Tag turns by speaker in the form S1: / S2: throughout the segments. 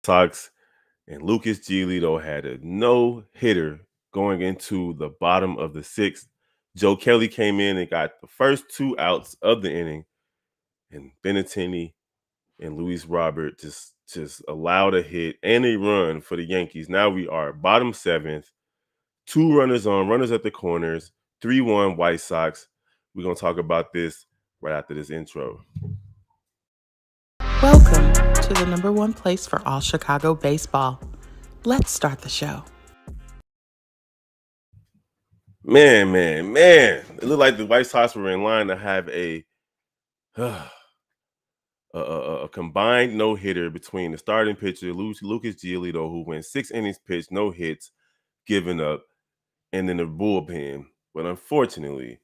S1: Sox and Lucas Giolito had a no-hitter going into the bottom of the sixth. Joe Kelly came in and got the first two outs of the inning, and Benintendi and Luis Robert just allowed a hit and a run for the Yankees. Now we are bottom seventh, two runners on, runners at the corners, 3-1 White Sox. We're going to talk about this right after this intro.
S2: Welcome to the number one place for all Chicago baseball. Let's start the show.
S1: Man. It looked like the White Sox were in line to have a combined no-hitter between the starting pitcher, Lucas Giolito, who went 6 innings pitched, no hits, giving up, and then the bullpen. But unfortunately,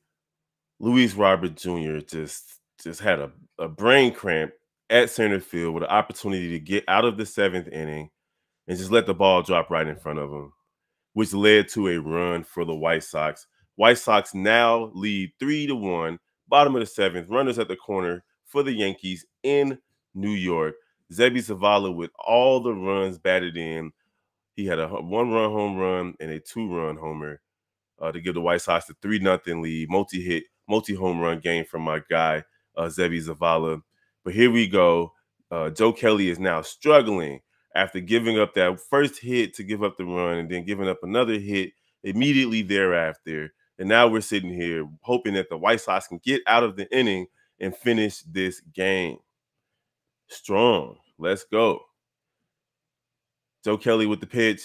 S1: Luis Robert Jr. just had a brain cramp at center field with an opportunity to get out of the seventh inning and just let the ball drop right in front of him, which led to a run for the White Sox. White Sox now lead 3-1, bottom of the seventh, runners at the corner for the Yankees in New York. Seby Zavala with all the runs batted in. He had a one-run home run and a two-run homer to give the White Sox a 3-0 lead, multi-home run game from my guy, Seby Zavala. But here we go. Joe Kelly is now struggling after giving up that first hit to give up the run and then giving up another hit immediately thereafter. And now we're sitting here hoping that the White Sox can get out of the inning and finish this game strong. Let's go. Joe Kelly with the pitch,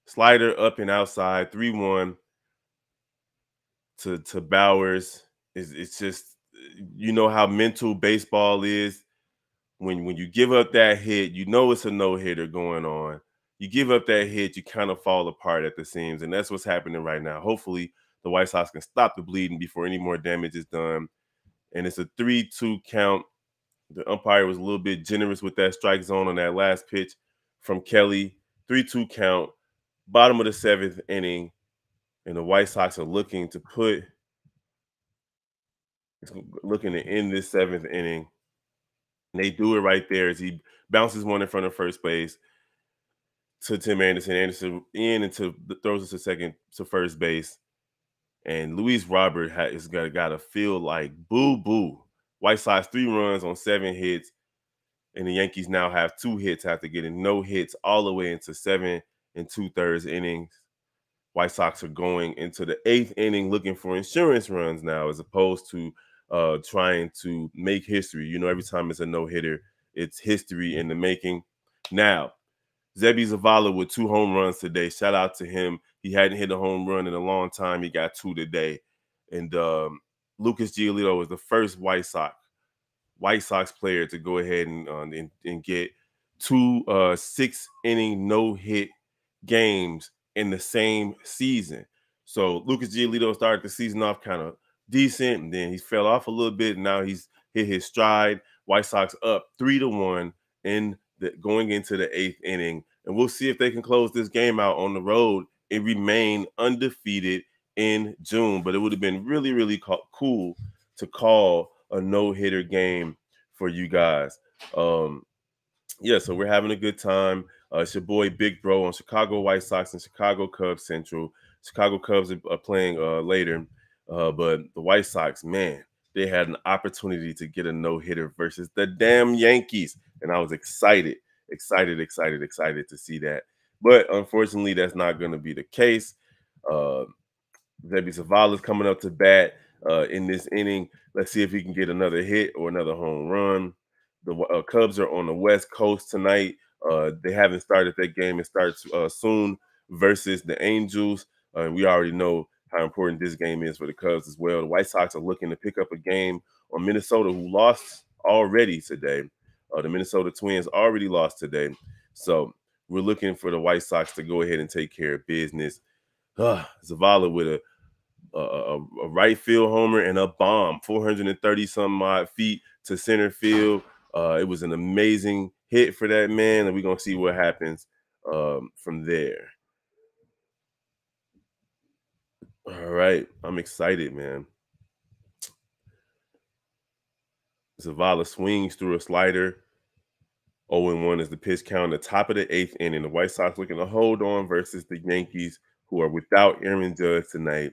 S1: slider up and outside, 3-1 to Bowers. It's just, you know how mental baseball is. When you give up that hit, you know it's a no-hitter going on. You give up that hit, you kind of fall apart at the seams, and that's what's happening right now. Hopefully, the White Sox can stop the bleeding before any more damage is done. And it's a 3-2 count. The umpire was a little bit generous with that strike zone on that last pitch from Kelly. 3-2 count, bottom of the seventh inning, and the White Sox are looking to end this seventh inning. And they do it right there as he bounces one in front of first base to Tim Anderson. Anderson throws it to second to first base. And Luis Robert has got to feel like boo-boo. White Sox 3 runs on 7 hits, and the Yankees now have 2 hits after getting no hits all the way into 7 2/3 innings. White Sox are going into the 8th inning looking for insurance runs now, as opposed to trying to make history. You know, every time it's a no-hitter, it's history in the making. Now, Seby Zavala with 2 home runs today. Shout out to him. He hadn't hit a home run in a long time. He got 2 today. And Lucas Giolito was the first White Sox player to go ahead and get 2 6-inning no-hit games in the same season. So Lucas Giolito started the season off kind of decent, and then he fell off a little bit. And now he's hit his stride. White Sox up 3-1 going into the 8th inning, and we'll see if they can close this game out on the road and remain undefeated in June. But it would have been really, really cool to call a no-hitter game for you guys. Yeah, so we're having a good time. It's your boy Big Bro on Chicago White Sox and Chicago Cubs Central. Chicago Cubs are playing later, but the White Sox, man, they had an opportunity to get a no-hitter versus the damn Yankees, and I was excited to see that. But unfortunately, that's not going to be the case. Seby Zavala is coming up to bat in this inning. Let's see if he can get another hit or another home run. The Cubs are on the West Coast tonight. They haven't started that game. It starts soon versus the Angels. We already know how important this game is for the Cubs as well. The White Sox are looking to pick up a game on Minnesota, who lost already today. The Minnesota Twins already lost today. So we're looking for the White Sox to go ahead and take care of business. Zavala with a right field homer and a bomb, 430-some odd feet to center field. It was an amazing hit for that man, and we're going to see what happens from there. All right. I'm excited, man. Zavala swings through a slider 0-1 is the pitch count. The top of the 8th inning. The White Sox looking to hold on versus the Yankees, who are without Aaron Judge tonight.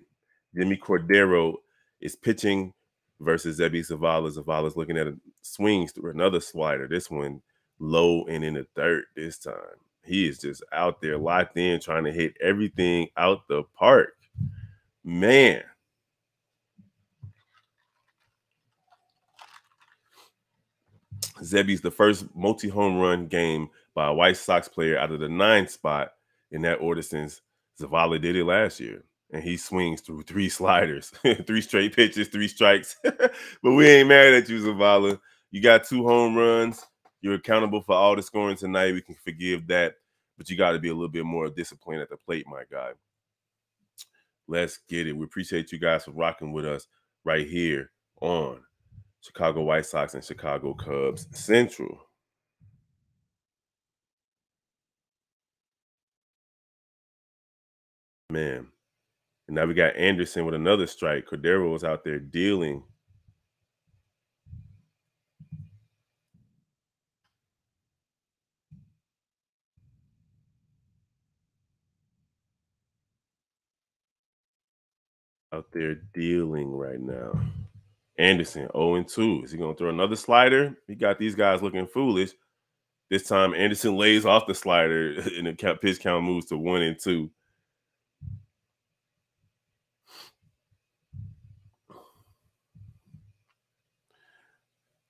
S1: Jimmy Cordero is pitching versus Zebby Zavala. Zavala's looking at swings through another slider. This one low and in the third this time. He is just out there locked in, trying to hit everything out the park. Man. Zebby's the first multi-home run game by a White Sox player out of the 9th spot in that order since Zavala did it last year. And he swings through 3 sliders, 3 straight pitches, 3 strikes. But we ain't mad at you, Zavala. You got 2 home runs. You're accountable for all the scoring tonight. We can forgive that. But you got to be a little bit more disciplined at the plate, my guy. Let's get it. We appreciate you guys for rocking with us right here on Chicago White Sox and Chicago Cubs Central. Man. And now we got Anderson with another strike. Cordero was out there dealing. Out there dealing right now. Anderson, 0-2. Is he going to throw another slider? He got these guys looking foolish. This time, Anderson lays off the slider, and the pitch count moves to 1-2.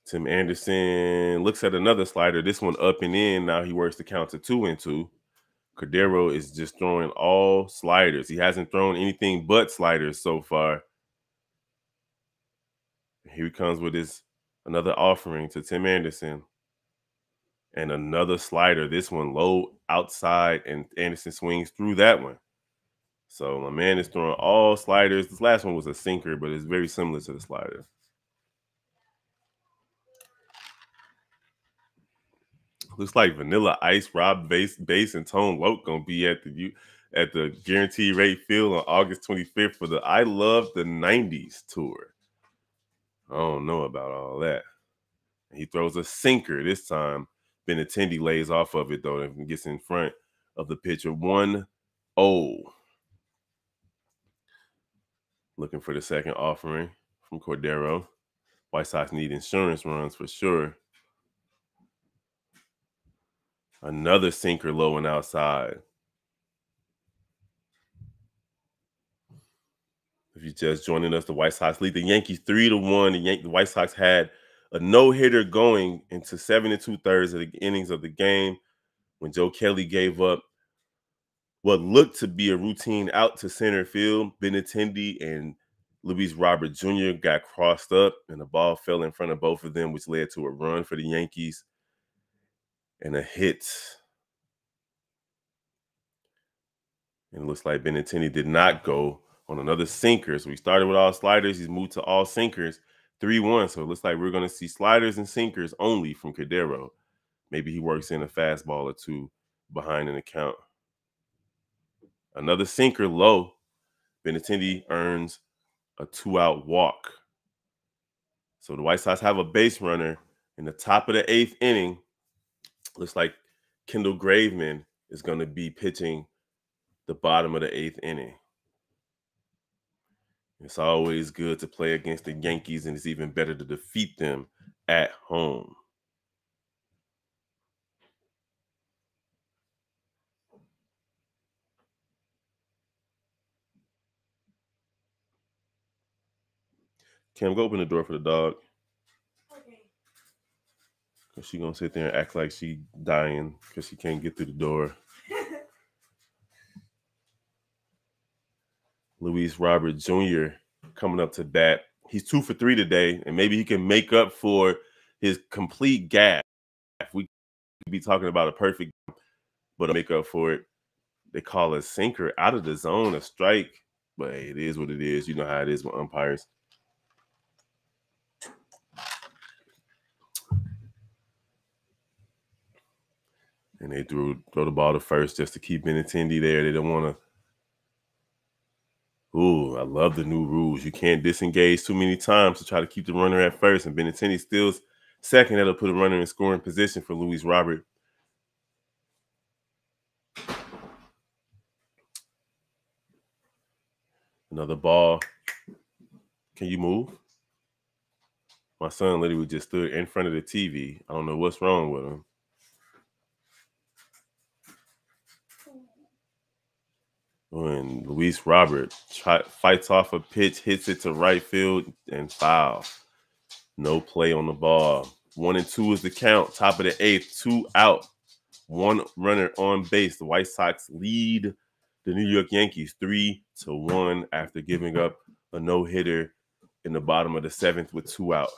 S1: Tim Anderson looks at another slider. This one up and in. Now he works the count to 2-2. Cordero is just throwing all sliders. He hasn't thrown anything but sliders so far. Here he comes with another offering to Tim Anderson. And another slider. This one low outside, and Anderson swings through that one. So my man is throwing all sliders. This last one was a sinker, but it's very similar to the slider. Looks like Vanilla Ice, Rob Bass, and Tone Loc gonna be at the Guaranteed Rate Field on August 25th for the I Love the 90s tour. I don't know about all that. He throws a sinker this time. Benintendi lays off of it, though, and gets in front of the pitcher. 1-0. Looking for the second offering from Cordero. White Sox need insurance runs for sure. Another sinker low and outside. If you're just joining us, the White Sox lead the Yankees 3-1. The White Sox had a no-hitter going into 7 2/3 of the innings of the game when Joe Kelly gave up what looked to be a routine out to center field. Benintendi and Luis Robert Jr. got crossed up, and the ball fell in front of both of them, which led to a run for the Yankees and a hit. And it looks like Benintendi did not go on another sinker. So we started with all sliders. He's moved to all sinkers. 3-1. So it looks like we're going to see sliders and sinkers only from Cordero. Maybe he works in a fastball or two behind an account. Another sinker low. Benintendi earns a 2-out walk. So the White Sox have a base runner in the top of the 8th inning. Looks like Kendall Graveman is going to be pitching the bottom of the 8th inning. It's always good to play against the Yankees, and it's even better to defeat them at home. Cam, go open the door for the dog. Okay. Because she's going to sit there and act like she's dying because she can't get through the door. Luis Robert Jr. coming up to bat. He's 2 for 3 today, and maybe he can make up for his complete gap. We could be talking about a perfect, but to make up for it, they call a sinker out of the zone a strike. But hey, it is what it is. You know how it is with umpires. And they throw the ball to first just to keep Benintendi there. They don't want to. Ooh, I love the new rules. You can't disengage too many times to try to keep the runner at first. And Benintendi second, that'll put a runner in scoring position for Luis Robert. Another ball. Can you move? My son literally just stood in front of the TV. I don't know what's wrong with him. When Luis Robert fights off a pitch, hits it to right field, and foul. No play on the ball. 1-2 is the count. Top of the eighth, 2 out. 1 runner on base. The White Sox lead the New York Yankees 3-1 after giving up a no-hitter in the bottom of the 7th with 2 out.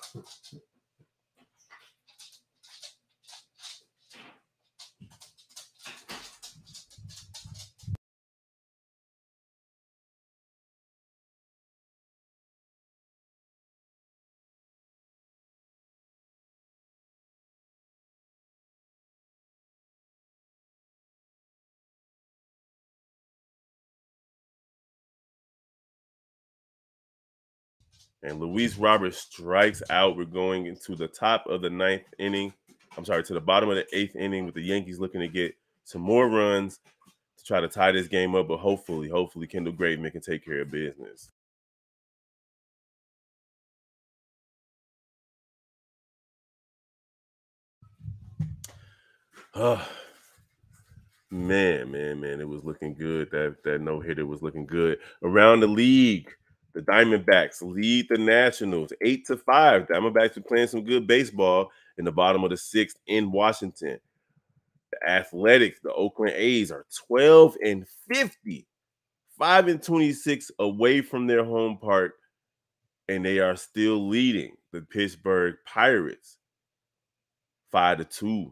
S1: And Luis Robert strikes out. We're going into the top of the 9th inning. I'm sorry, to the bottom of the 8th inning with the Yankees looking to get some more runs to try to tie this game up. But hopefully Kendall Graveman can take care of business. Man, it was looking good. That no-hitter was looking good. Around the league, the Diamondbacks lead the Nationals 8-5. Diamondbacks are playing some good baseball in the bottom of the 6th in Washington. The Athletics, the Oakland A's, are 12-50, 5-26 away from their home park, and they are still leading the Pittsburgh Pirates 5-2.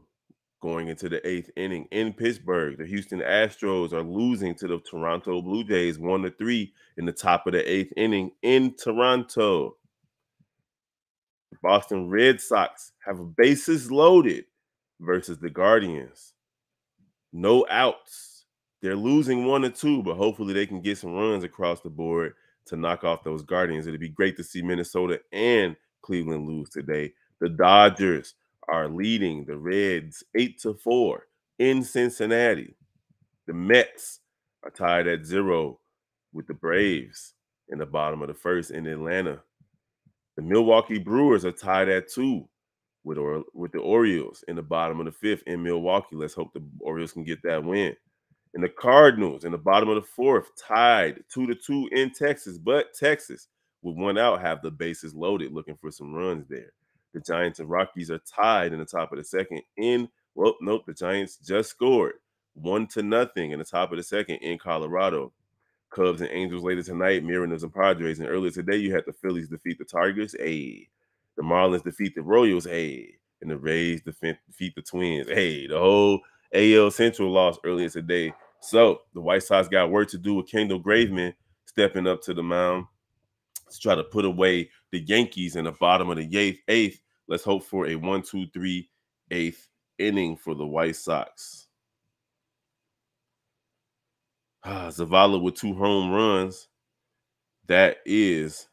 S1: Going into the 8th inning in Pittsburgh, the Houston Astros are losing to the Toronto Blue Jays 1-3 in the top of the 8th inning in Toronto. The Boston Red Sox have bases loaded versus the Guardians. No outs. They're losing 1-2, but hopefully they can get some runs across the board to knock off those Guardians. It'd be great to see Minnesota and Cleveland lose today. The Dodgers are leading the Reds 8-4 in Cincinnati. The Mets are tied at 0 with the Braves in the bottom of the 1st in Atlanta. The Milwaukee Brewers are tied at 2 with the Orioles in the bottom of the 5th in Milwaukee. Let's hope the Orioles can get that win. And the Cardinals in the bottom of the 4th tied 2-2 in Texas, but Texas with 1 out have the bases loaded looking for some runs there. The Giants and Rockies are tied in the top of the 2nd the Giants just scored 1-0 in the top of the 2nd in Colorado. Cubs and Angels later tonight, Mariners and Padres. And earlier today, you had the Phillies defeat the Tigers, the Marlins defeat the Royals, and the Rays defeat the Twins. The whole AL Central lost earlier today. So the White Sox got work to do with Kendall Graveman stepping up to the mound to try to put away the Yankees in the bottom of the 8th. Let's hope for a 1-2-3 8th inning for the White Sox. Zavala with 2 home runs. That is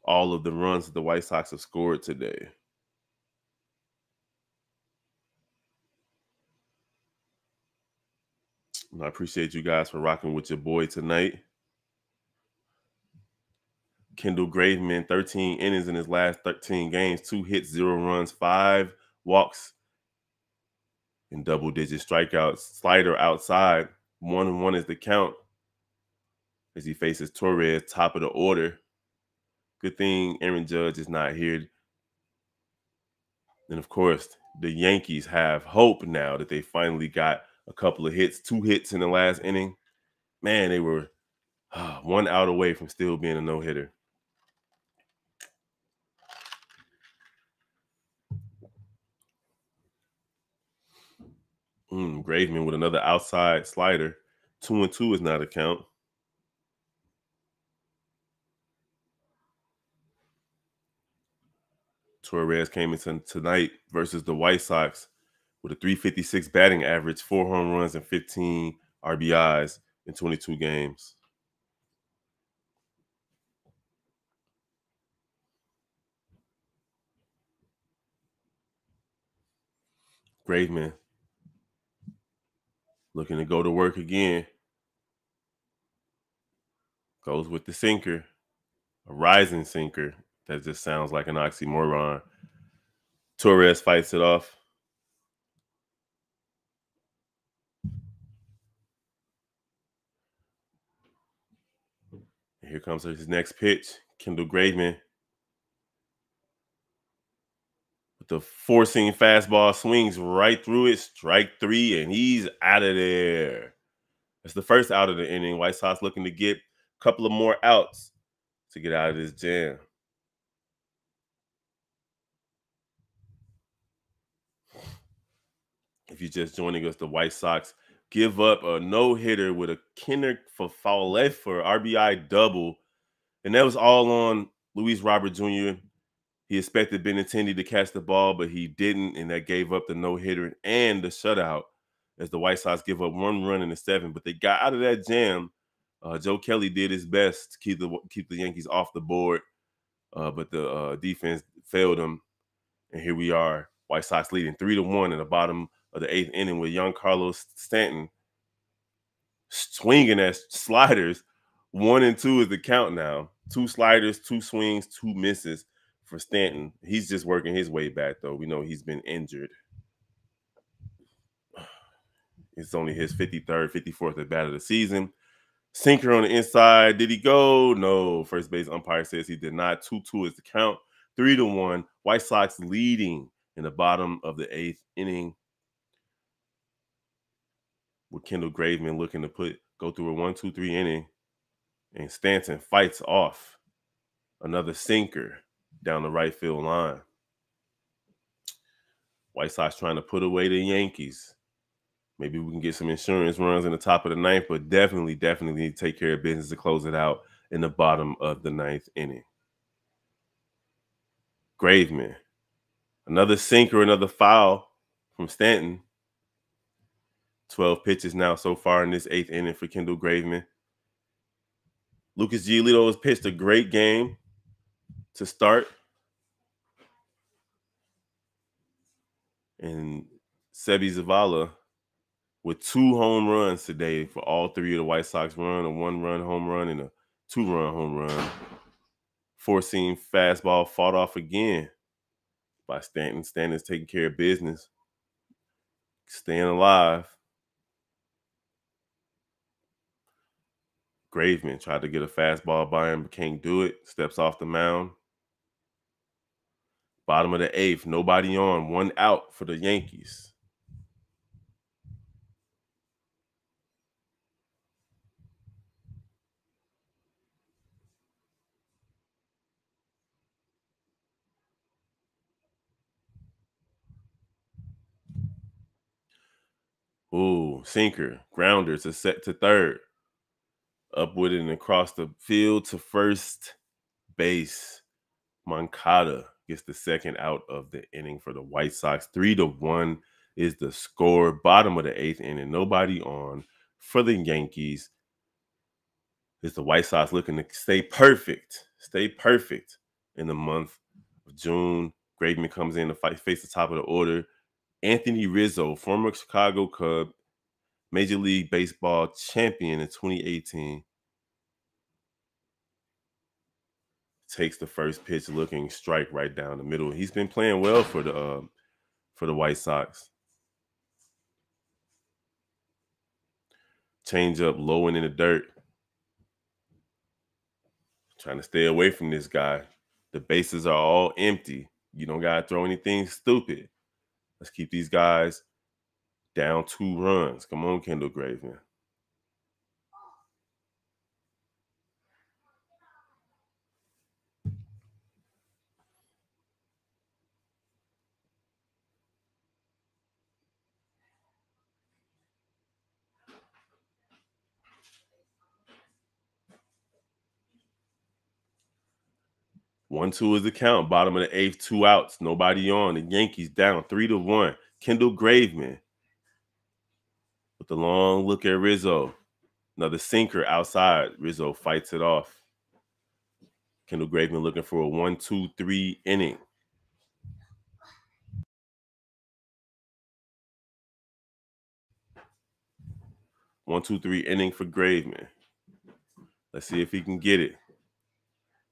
S1: all of the runs that the White Sox have scored today. And I appreciate you guys for rocking with your boy tonight. Kendall Graveman, 13 innings in his last 13 games, 2 hits, 0 runs, 5 walks, and double-digit strikeouts. Slider outside, 1-1 is the count as he faces Torres, top of the order. Good thing Aaron Judge is not here. And, of course, the Yankees have hope now that they finally got a couple of hits, 2 hits in the last inning. Man, they were 1 out away from still being a no-hitter. Graveman with another outside slider. 2-2 is not a count. Torres came into tonight versus the White Sox with a .356 batting average, 4 home runs and 15 RBIs in 22 games. Graveman looking to go to work again. Goes with the sinker. A rising sinker. That just sounds like an oxymoron. Torres fights it off. And here comes his next pitch. Kendall Graveman with the four-seam fastball, swings right through it. Strike three, and he's out of there. That's the first out of the inning. White Sox looking to get a couple of more outs to get out of this jam. If you're just joining us, the White Sox give up a no-hitter with a Kenneth Falefa for RBI double. And that was all on Luis Robert Jr. He expected Benintendi to catch the ball, but he didn't, and that gave up the no-hitter and the shutout as the White Sox give up 1 run in the 7th. But they got out of that jam. Joe Kelly did his best to keep the Yankees off the board, but the defense failed them. And here we are, White Sox leading 3-1 in the bottom of the 8th inning with Giancarlo Stanton swinging at sliders. 1 and 2 is the count now. 2 sliders, 2 swings, 2 misses for Stanton. He's just working his way back, though. We know he's been injured. It's only his 53rd, 54th at bat of the season. Sinker on the inside. Did he go? No. First base umpire says he did not. 2-2 is the count. 3-1. White Sox leading in the bottom of the 8th inning, with Kendall Graveman looking to go through a 1-2-3 inning, and Stanton fights off another sinker down the right field line. White Sox trying to put away the Yankees. Maybe we can get some insurance runs in the top of the 9th, but definitely need to take care of business to close it out in the bottom of the 9th inning. Graveman, another sinker, another foul from Stanton. 12 pitches now so far in this 8th inning for Kendall Graveman. Lucas Giolito has pitched a great game to start. And Seby Zavala with 2 home runs today for all 3 of the White Sox run, a 1-run home run and a 2-run home run. 4-seam fastball fought off again by Stanton. Stanton's taking care of business, staying alive. Graveman tried to get a fastball by him, but can't do it. Steps off the mound. Bottom of the 8th, nobody on, 1 out for the Yankees. Ooh, sinker, grounder to set to third. Up with it and across the field to first base. Moncada gets the 2nd out of the inning for the White Sox. 3-1 is the score. Bottom of the 8th inning, nobody on for the Yankees. Is the White Sox looking to stay perfect in the month of June. Graveman comes in to face the top of the order. Anthony Rizzo, former Chicago Cub, Major League Baseball champion in 2018, takes the first pitch, looking strike right down the middle. He's been playing well for the White Sox. Change up low and in the dirt. Trying to stay away from this guy. The bases are all empty. You don't gotta throw anything stupid. Let's keep these guys down 2 runs. Come on, Kendall Graveman. One, 2 is the count. Bottom of the 8th, 2 outs. Nobody on. The Yankees down 3-1. Kendall Graveman with the long look at Rizzo. Another sinker outside. Rizzo fights it off. Kendall Graveman looking for a 1-2-3 inning. 1-2-3 inning for Graveman. Let's see if he can get it.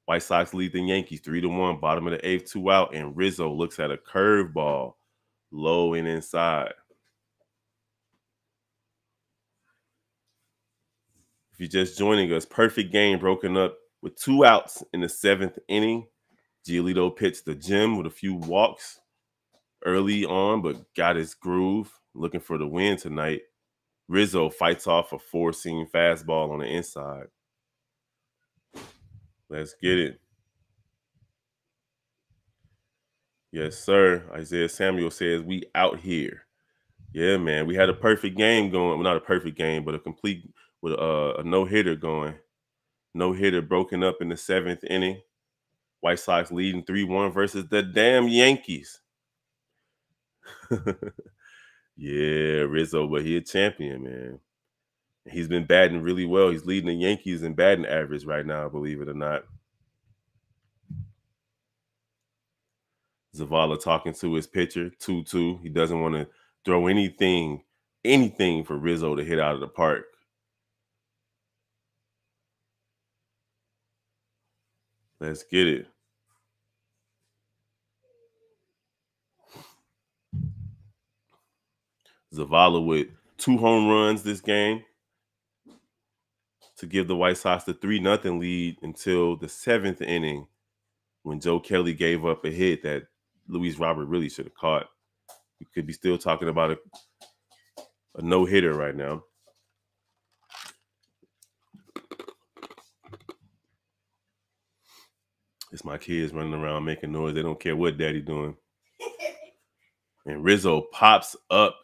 S1: White Sox lead the Yankees 3-1, bottom of the 8th, 2 out, and Rizzo looks at a curveball, low and inside. If you're just joining us, perfect game broken up with 2 outs in the 7th inning. Giolito pitched the gem with a few walks early on, but got his groove, looking for the win tonight. Rizzo fights off a 4-seam fastball on the inside. Let's get it. Yes, sir. Isaiah Samuel says, we out here. Yeah, man. We had a perfect game going. Well, not a perfect game, but a complete with a no-hitter going. No-hitter broken up in the 7th inning. White Sox leading 3-1 versus the damn Yankees. Yeah, Rizzo, but he a champion, man. He's been batting really well. He's leading the Yankees in batting average right now, believe it or not. Zavala talking to his pitcher, 2-2. He doesn't want to throw anything for Rizzo to hit out of the park. Let's get it. Zavala with 2 home runs this game to give the White Sox the 3-0 lead until the 7th inning when Joe Kelly gave up a hit that Luis Robert really should have caught. We could be still talking about a no-hitter right now. It's my kids running around making noise. They don't care what daddy doing. And Rizzo pops up.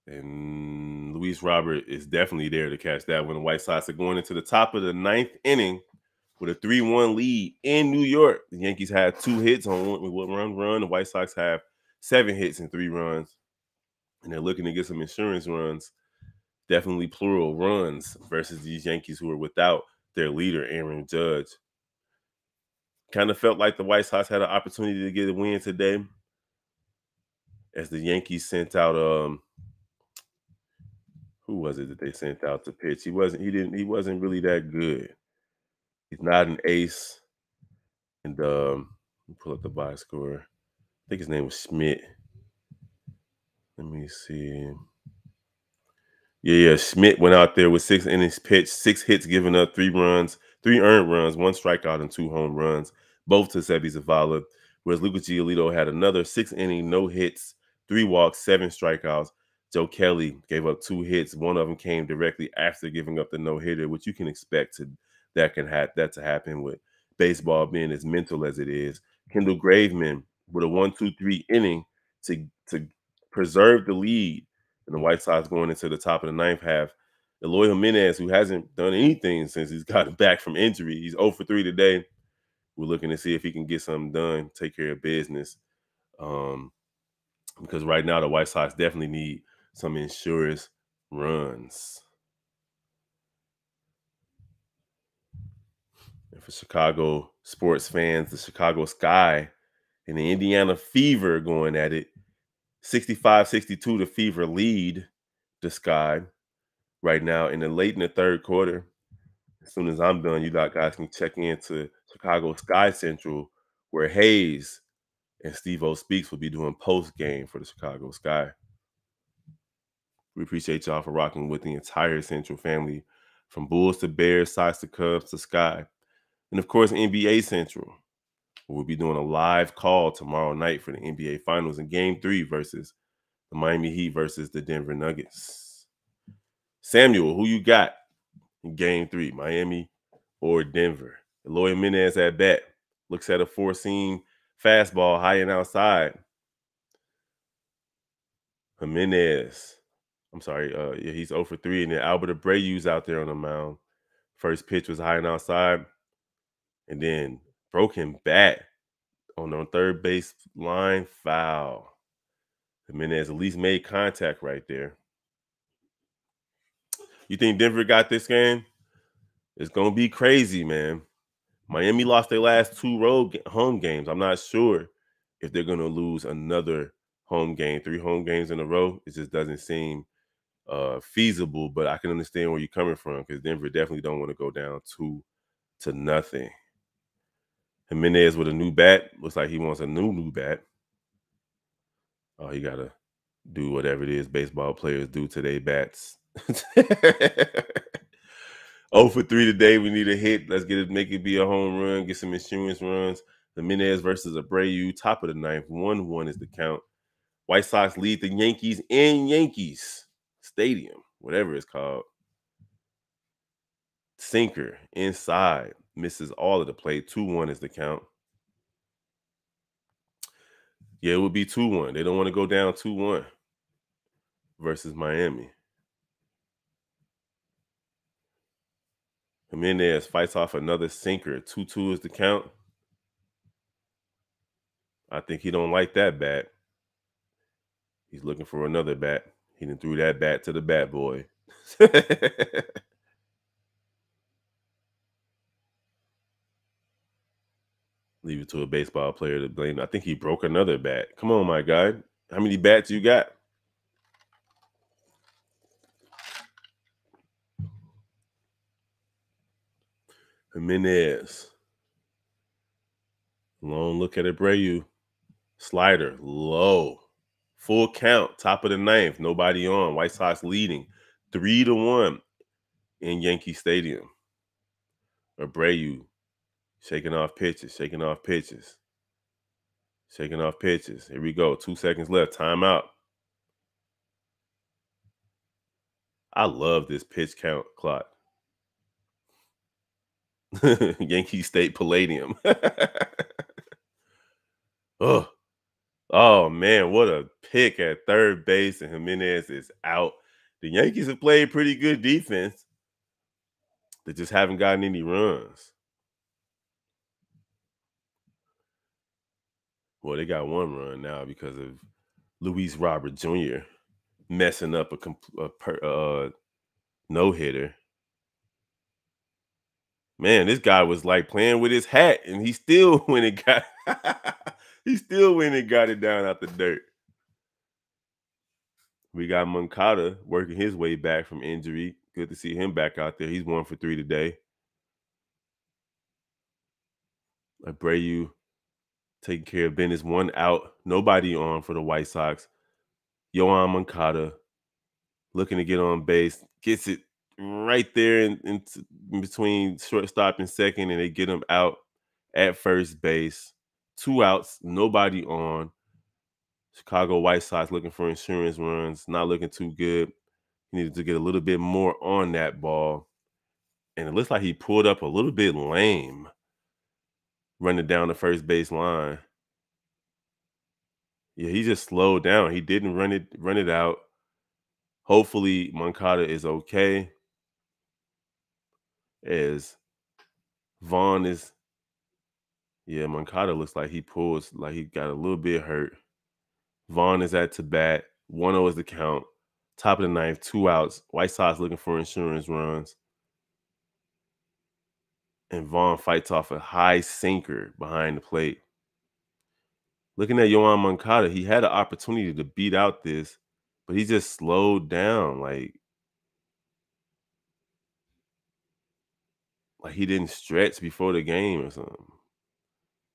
S1: And Luis Robert is definitely there to catch that when the White Sox are going into the top of the 9th inning with a 3-1 lead in New York. The Yankees had 2 hits on one run. The White Sox have 7 hits and 3 runs. And they're looking to get some insurance runs, definitely plural runs, versus these Yankees who are without their leader, Aaron Judge. Kind of felt like the White Sox had an opportunity to get a win today as the Yankees sent out who was it that they sent out to pitch? He wasn't really that good. He's not an ace. And let me pull up the box score. I think his name was Schmidt. Let me see. Yeah, Schmidt went out there with 6 innings pitched, 6 hits given up, 3 runs, 3 earned runs, 1 strikeout, and 2 home runs, both to Seby Zavala. Whereas Lucas Giolito had another 6-inning, no hits, 3 walks, 7 strikeouts. Joe Kelly gave up 2 hits. One of them came directly after giving up the no-hitter, which you can expect that to happen with baseball being as mental as it is. Kendall Graveman with a 1-2-3 inning to preserve the lead. And the White Sox going into the top of the 9th half. Eloy Jimenez, who hasn't done anything since he's gotten back from injury. He's 0 for 3 today. We're looking to see if he can get something done, take care of business. Because right now the White Sox definitely need some insurance runs. And for Chicago sports fans, the Chicago Sky and the Indiana Fever going at it. 65-62, the Fever lead the Sky right now in the 3rd quarter. As soon as I'm done, you guys can check into Chicago Sky Central, where Hayes and Steve-O Speaks will be doing post-game for the Chicago Sky. We appreciate y'all for rocking with the entire Central family, from Bulls to Bears, Sox to Cubs to Sky. And, of course, NBA Central. We'll be doing a live call tomorrow night for the NBA Finals in Game 3 versus the Miami Heat versus the Denver Nuggets. Samuel, who you got in Game 3, Miami or Denver? Eloy Jimenez at bat. Looks at a 4-seam fastball high and outside. Jimenez. I'm sorry. Yeah, he's 0 for 3. And then Albert Abreu's out there on the mound. First pitch was high and outside. And then broken bat on the 3rd base line, foul. Jimenez at least made contact right there. You think Denver got this game? It's going to be crazy, man. Miami lost their last 2 home games. I'm not sure if they're going to lose another home game, 3 home games in a row. It just doesn't seem feasible, but I can understand where you're coming from because Denver definitely don't want to go down 2-0. Jimenez with a new bat. Looks like he wants a new bat. Oh, he got to do whatever it is baseball players do to their bats. 0 for 3 today. We need a hit. Let's get it, make it be a home run, get some insurance runs. Jimenez versus Abreu, top of the ninth. 1-1 is the count. White Sox lead the Yankees in Yankees Stadium, whatever it's called. Sinker inside, misses all of the plate. 2-1 is the count. Yeah, it would be 2-1. They don't want to go down 2-1 versus Miami. Jimenez fights off another sinker. 2-2 is the count. I think he don't like that bat. He's looking for another bat. He done threw that bat to the bat boy. Leave it to a baseball player to blame. I think he broke another bat. Come on, my guy. How many bats you got? Jimenez. Long look at Abreu. Slider, low. Full count, top of the ninth. Nobody on. White Sox leading 3-1 in Yankee Stadium. Abreu shaking off pitches. Here we go. 2 seconds left. Timeout. I love this pitch count clock. Yankee State Palladium. Oh, man, what a pick at third base, and Jimenez is out. The Yankees have played pretty good defense. They just haven't gotten any runs. Well, they got one run now because of Luis Robert Jr. messing up a no-hitter. Man, this guy was like playing with his hat, and he still went and got it down out the dirt. We got Moncada working his way back from injury. Good to see him back out there. He's 1 for 3 today. Abreu taking care of business. 1 out. Nobody on for the White Sox. Yoan Moncada looking to get on base. Gets it right there in between shortstop and second, and they get him out at first base. 2 outs. Nobody on. Chicago White Sox looking for insurance runs. Not looking too good. He needed to get a little bit more on that ball. And it looks like he pulled up a little bit lame running down the first base line. Yeah, he just slowed down. He didn't run it out. Hopefully Moncada is okay. As Vaughn is, yeah, Moncada looks like he pulls, like he got a little bit hurt. Vaughn is at to bat. 1-0 is the count. Top of the ninth, 2 outs. White Sox looking for insurance runs. And Vaughn fights off a high sinker behind the plate. Looking at Yoan Moncada, he had an opportunity to beat out this, but he just slowed down. Like he didn't stretch before the game or something.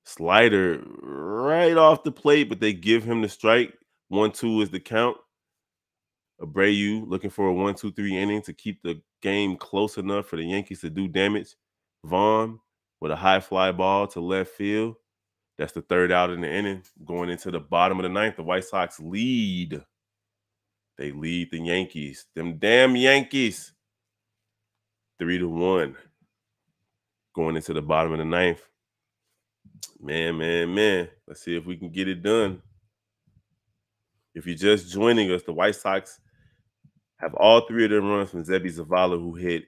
S1: Slider right off the plate, but they give him the strike. 1-2 is the count. Abreu looking for a 1-2-3 inning to keep the game close enough for the Yankees to do damage. Vaughn with a high fly ball to left field. That's the 3rd out in the inning. Going into the bottom of the ninth, the White Sox lead. They lead the Yankees. Them damn Yankees. 3-1. Going into the bottom of the ninth. Man. Let's see if we can get it done. If you're just joining us, the White Sox have all 3 of them runs from Seby Zavala, who hit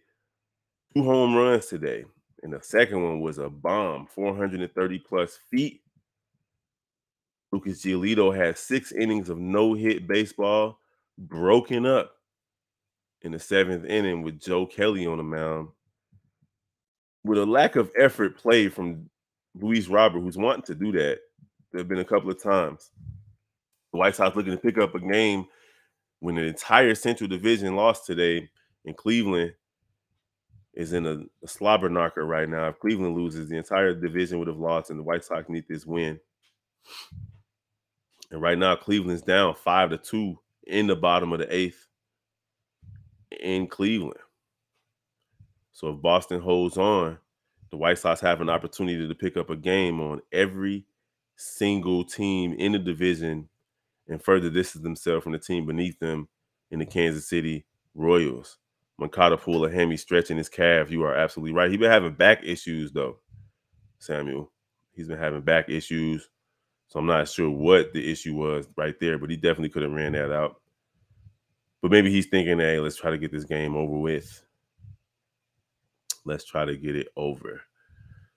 S1: 2 home runs today. And the second one was a bomb, 430-plus feet. Lucas Giolito had 6 innings of no-hit baseball, broken up in the 7th inning with Joe Kelly on the mound. With a lack of effort play from Luis Robert, who's wanting to do that. There have been a couple of times. The White Sox looking to pick up a game when the entire Central Division lost today, and Cleveland is in a slobber knocker right now. If Cleveland loses, the entire division would have lost, and the White Sox need this win. And right now, Cleveland's down 5-2 in the bottom of the eighth in Cleveland. So if Boston holds on, the White Sox have an opportunity to pick up a game on every single team in the division and further distance themselves from the team beneath them in the Kansas City Royals. Moncada pulled a hammy stretching his calf. You are absolutely right. He's been having back issues, though, Samuel. He's been having back issues. So I'm not sure what the issue was right there, but he definitely could have ran that out. But maybe he's thinking, hey, let's try to get this game over with. Let's try to get it over.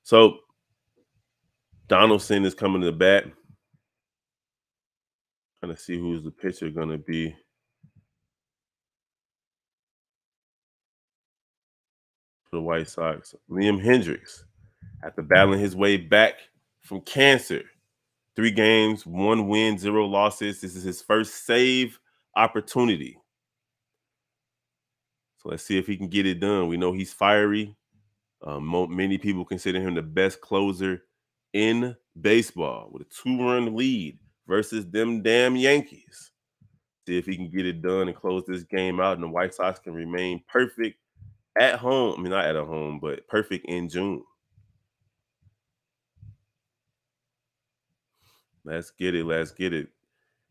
S1: So Donaldson is coming to the bat. Trying to see who's the pitcher going to be. For the White Sox, Liam Hendriks, after battling his way back from cancer. 3 games, 1 win, 0 losses. This is his first save opportunity. So let's see if he can get it done. We know he's fiery. Many people consider him the best closer in baseball with a 2-run lead versus them damn Yankees. See if he can get it done and close this game out, and the White Sox can remain perfect at home. I mean, not at home, but perfect in June. Let's get it. Let's get it.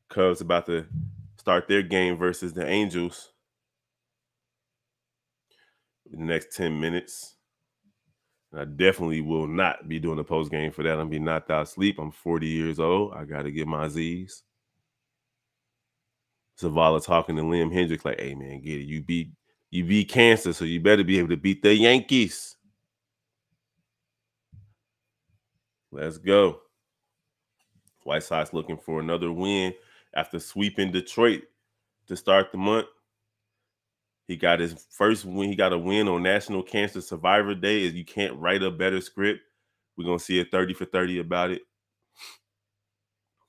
S1: Cubs about to start their game versus the Angels in the next 10 minutes. And I definitely will not be doing a post game for that. I'm going to be knocked out asleep. I'm 40 years old. I got to get my Z's. Zavala talking to Liam Hendriks like, hey, man, get it. You beat cancer, so you better be able to beat the Yankees. Let's go. White Sox looking for another win after sweeping Detroit to start the month. He got his first win. He got a win on National Cancer Survivor Day. You can't write a better script. We're going to see a 30 for 30 about it,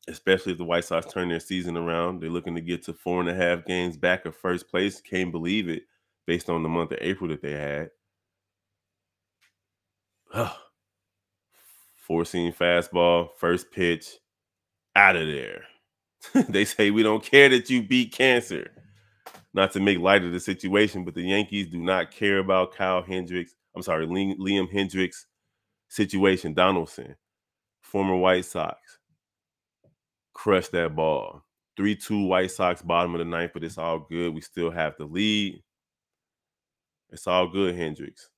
S1: especially if the White Sox turn their season around. They're looking to get to 4.5 games back of first place. Can't believe it based on the month of April that they had. 4-seam fastball, first pitch, out of there. They say we don't care that you beat cancer. Not to make light of the situation, but the Yankees do not care about Liam Hendriks' situation. Donaldson, former White Sox, crushed that ball. 3-2 White Sox, bottom of the ninth, but it's all good. We still have the lead. It's all good, Hendriks.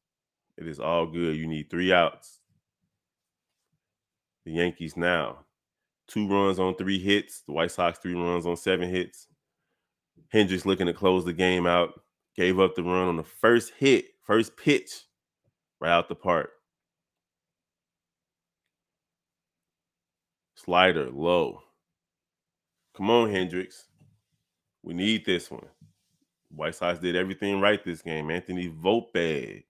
S1: It is all good. You need 3 outs. The Yankees now, 2 runs on 3 hits. The White Sox 3 runs on 7 hits. Hendriks looking to close the game out. Gave up the run on the first pitch, right out the park. Slider, low. Come on, Hendriks. We need this one. White Sox did everything right this game. Anthony Volpe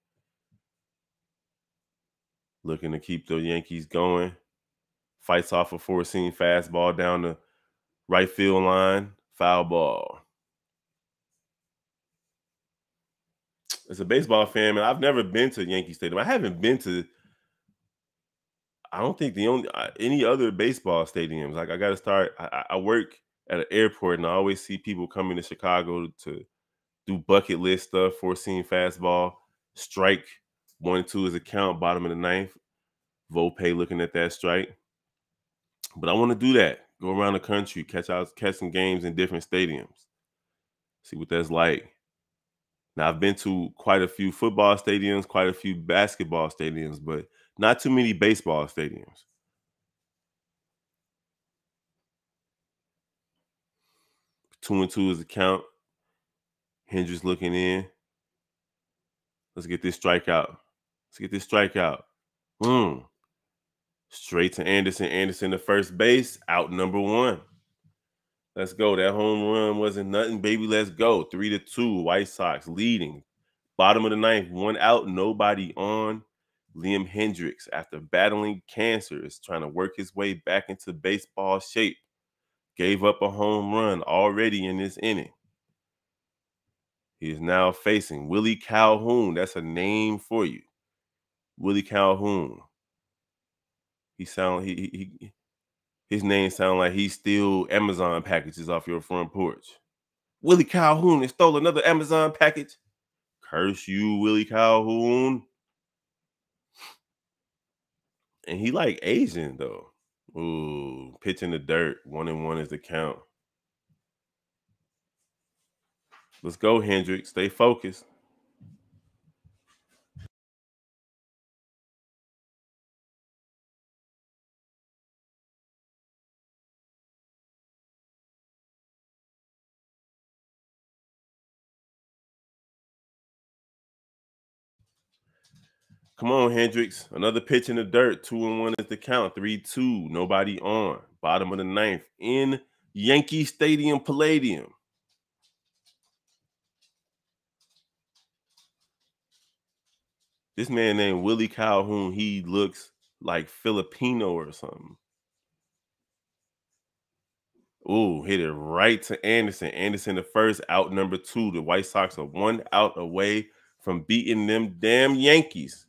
S1: looking to keep the Yankees going. Fights off a 4-seam fastball down the right field line. Foul ball. As a baseball fan, man, I've never been to Yankee Stadium. I haven't been to, I don't think any other baseball stadiums. Like I got to start. I work at an airport, and I always see people coming to Chicago to do bucket list stuff. 4-seam fastball, strike 1-2 is a count. Bottom of the ninth. Volpe looking at that strike. But I want to do that. Go around the country, catch some games in different stadiums. See what that's like. Now, I've been to quite a few football stadiums, quite a few basketball stadiums, but not too many baseball stadiums. Two and two is the count. Hendriks looking in. Let's get this strikeout. Straight to Anderson. Anderson to first base. Out number 1. Let's go. That home run wasn't nothing, baby. Let's go. 3-2. White Sox leading. Bottom of the ninth. 1 out. Nobody on. Liam Hendriks, after battling cancer, is trying to work his way back into baseball shape. Gave up a home run already in this inning. He is now facing Willie Calhoun. That's a name for you. Willie Calhoun. His name sound like he steal Amazon packages off your front porch. Willie Calhoun has stole another Amazon package. Curse you, Willie Calhoun. And he like Asian though. Ooh, pitch in the dirt. 1-1 is the count. Let's go, Hendricks. Stay focused. Come on, Hendricks. Another pitch in the dirt. 2-1 is the count. 3-2. Nobody on. Bottom of the ninth in Yankee Stadium Palladium. This man named Willie Calhoun, he looks like Filipino or something. Ooh, hit it right to Anderson. Anderson the first, out number 2. The White Sox are 1 out away from beating them damn Yankees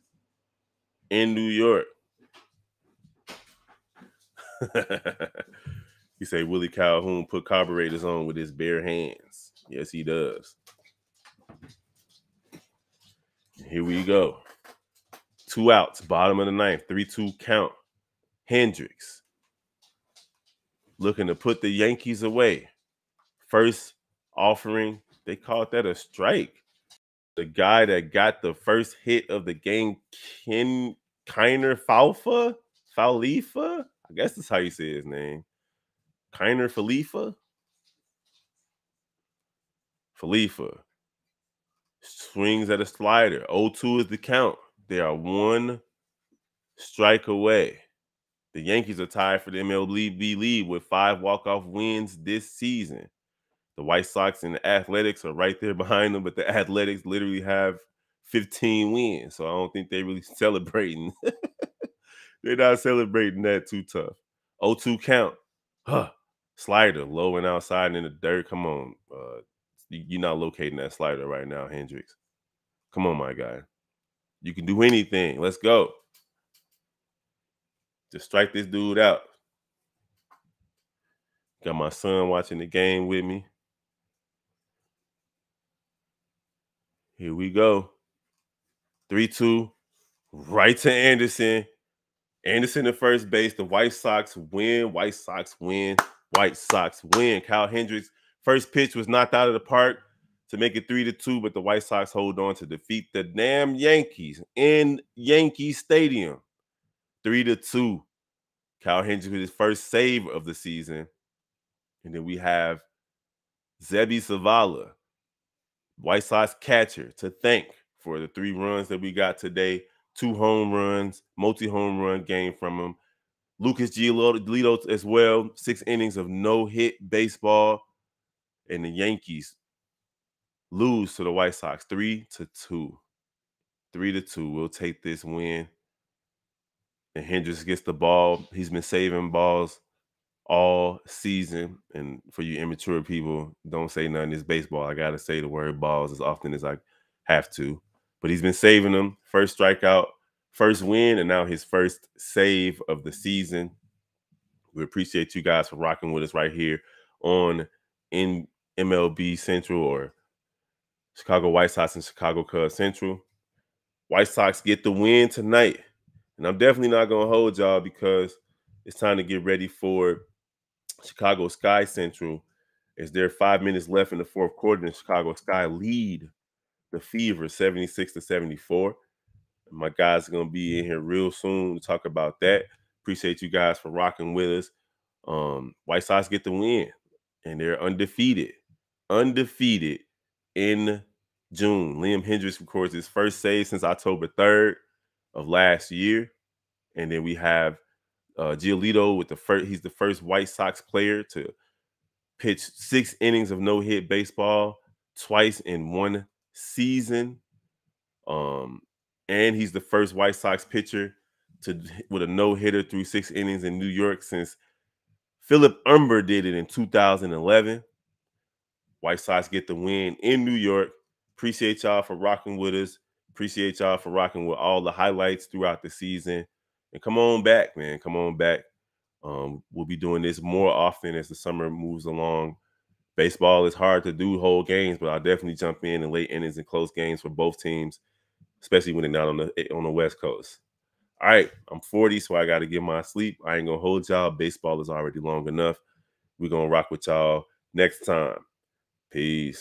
S1: in New York. He say Willie Calhoun put carburetors on with his bare hands. Yes, he does. Here we go. 2 outs, bottom of the ninth, 3-2 count. Hendricks looking to put the Yankees away. First offering, they called that a strike. The guy that got the first hit of the game, Kiner Falefa? I guess that's how you say his name. Kiner Falefa swings at a slider. 0-2 is the count. They are 1 strike away. The Yankees are tied for the MLB lead with 5 walk-off wins this season. The White Sox and the Athletics are right there behind them, but the Athletics literally have 15 wins, so I don't think they're really celebrating. They're not celebrating that too tough. 0-2 count. Slider low and outside in the dirt. Come on. You're not locating that slider right now, Hendricks. Come on, my guy. You can do anything. Let's go. Just strike this dude out. Got my son watching the game with me. Here we go. 3-2. Right to Anderson. Anderson at first base. The White Sox win. White Sox win. White Sox win. Kyle Hendricks, first pitch was knocked out of the park to make it 3-2, but the White Sox hold on to defeat the damn Yankees in Yankee Stadium. 3-2. Kyle Hendricks with his first save of the season. And then we have Zebby Zavala, White Sox catcher, to thank for the 3 runs that we got today. 2 home runs, multi-home run game from him. Lucas Giolito as well. 6 innings of no-hit baseball. And the Yankees lose to the White Sox 3-2. 3-2. We'll take this win. And Hendricks gets the ball. He's been saving balls all season. And for you immature people, don't say nothing. It's baseball. I got to say the word balls as often as I have to. But he's been saving them. First strikeout, first win, and now his first save of the season. We appreciate you guys for rocking with us right here on in MLB Central, or Chicago White Sox and Chicago Cubs Central. White Sox get the win tonight. And I'm definitely not going to hold y'all because it's time to get ready for Chicago Sky Central. As there are 5 minutes left in the fourth quarter, and Chicago Sky lead the Fever 76-74. My guys are going to be in here real soon to talk about that. Appreciate you guys for rocking with us. White Sox get the win, and they're undefeated in June. Liam Hendricks records his first save since October 3rd of last year. And then we have Giolito with he's the first White Sox player to pitch 6 innings of no-hit baseball twice in one season. And he's the first White Sox pitcher with a no-hitter through 6 innings in New York since Philip Humber did it in 2011. White Sox get the win in New York. Appreciate y'all for rocking with us. Appreciate y'all for rocking with all the highlights throughout the season. And come on back, man. Come on back. We'll be doing this more often as the summer moves along. Baseball is hard to do whole games, but I'll definitely jump in late innings and close games for both teams, especially when they're not on the West Coast. All right, I'm 40, so I got to get my sleep. I ain't going to hold y'all. Baseball is already long enough. We're going to rock with y'all next time. Peace.